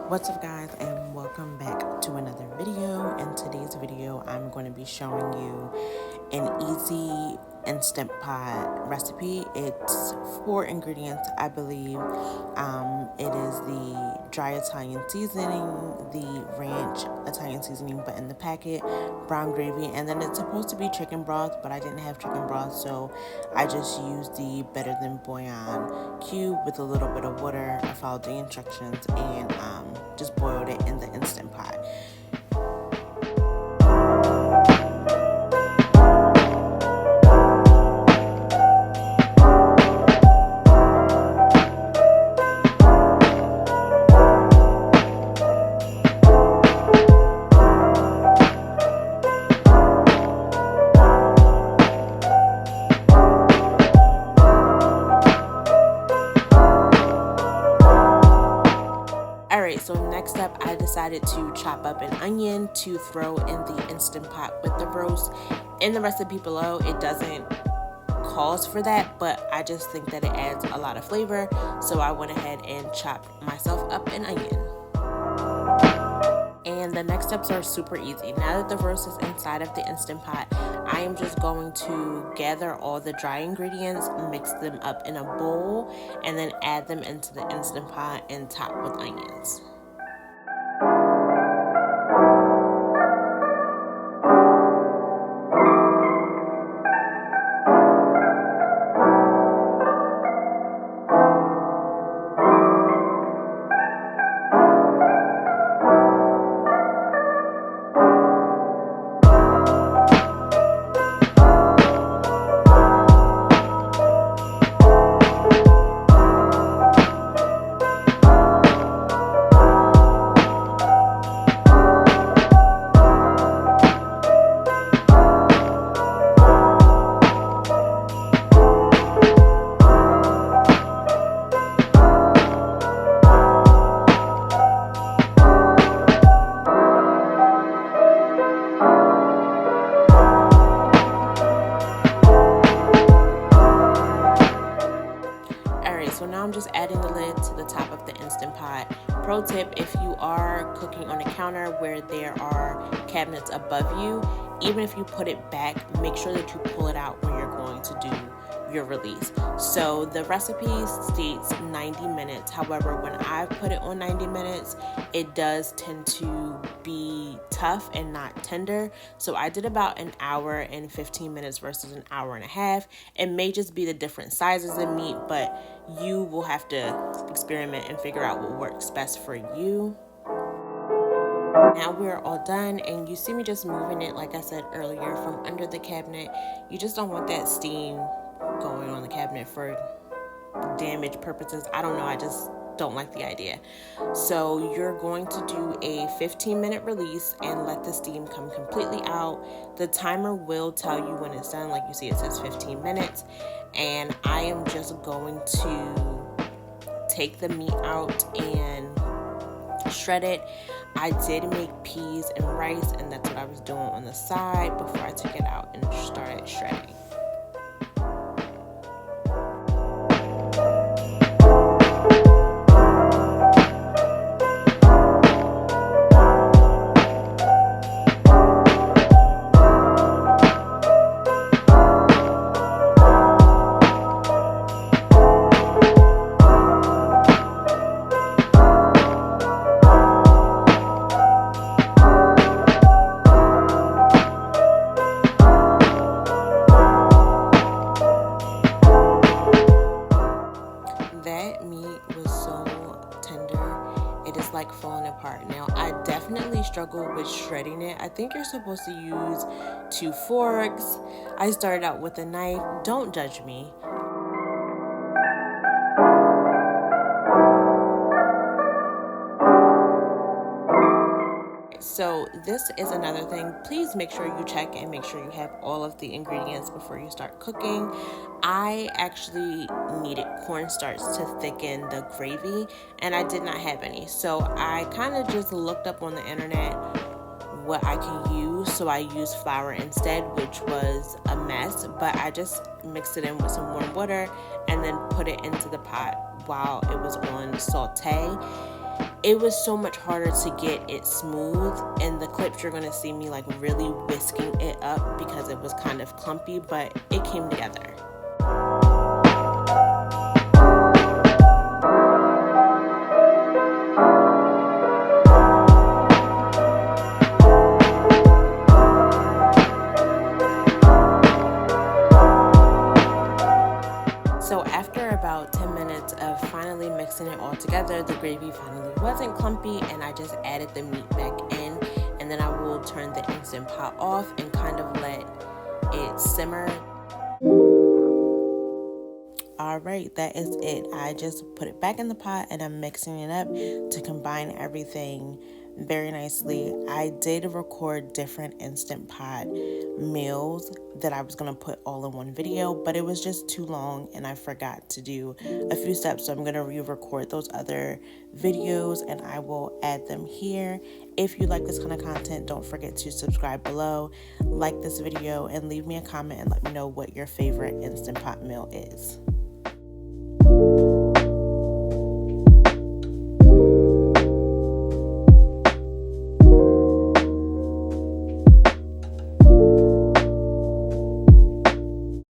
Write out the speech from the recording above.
What's up, guys, and welcome back to another video. In today's video, I'm going to be showing you an easy instant pot recipe. It's 4 ingredients, I believe. It is the dry Italian seasoning, the ranch Italian seasoning but in the packet, brown gravy, and then it's supposed to be chicken broth, but I didn't have chicken broth, so I just used the Better Than Bouillon cube with a little bit of water. I followed the instructions and just boiled it in the instant pot. Alright, so next up I decided to chop up an onion to throw in the Instant Pot with the roast. In the recipe below, it doesn't cause for that, but I just think that it adds a lot of flavor, so I went ahead and chopped myself up an onion. And the next steps are super easy. Now that the roast is inside of the Instant Pot, I am just going to gather all the dry ingredients, mix them up in a bowl, and then add them into the Instant Pot and top with onions. So now I'm just adding the lid to the top of the Instant Pot. Pro tip, if you are cooking on a counter where there are cabinets above you, even if you put it back, make sure that you pull it out when you're going to do your release. So the recipe states 90 minutes. However, when I put it on 90 minutes, it does tend to be tough and not tender. So I did about an hour and 15 minutes versus an hour and a half. It may just be the different sizes of meat, but you will have to experiment and figure out what works best for you. Now we're all done, and you see me just moving it, like I said earlier, from under the cabinet. You just don't want that steam going on the cabinet for damage purposes. I don't know, I just don't like the idea. So you're going to do a 15-minute release and let the steam come completely out. The timer will tell you when it's done. Like you see, it says 15 minutes. And I am just going to take the meat out and shred it. I did make peas and rice, and that's what I was doing on the side before I took it out and started shredding. That meat was so tender, it is like falling apart. Now, I definitely struggle with shredding it. I think you're supposed to use 2 forks. I started out with a knife. Don't judge me. So this is another thing. Please make sure you check and make sure you have all of the ingredients before you start cooking. I actually needed cornstarch to thicken the gravy, and I did not have any. So I kind of just looked up on the internet what I can use. So I used flour instead, which was a mess, but I just mixed it in with some warm water and then put it into the pot while it was on saute. it was so much harder to get it smooth. In the clips, you're gonna see me like really whisking it up because it was kind of clumpy, but it came together. So after about 10 minutes of finally mixing it all together, the gravy finally wasn't clumpy, and I just added the meat back in, and then I will turn the Instant Pot off and kind of let it simmer. All right, that is it. I just put it back in the pot and I'm mixing it up to combine everything very nicely. I did record different Instant Pot meals that I was going to put all in one video, but it was just too long and I forgot to do a few steps. So I'm going to re-record those other videos and I will add them here. If you like this kind of content, don't forget to subscribe below, like this video, and leave me a comment and let me know what your favorite Instant Pot meal is.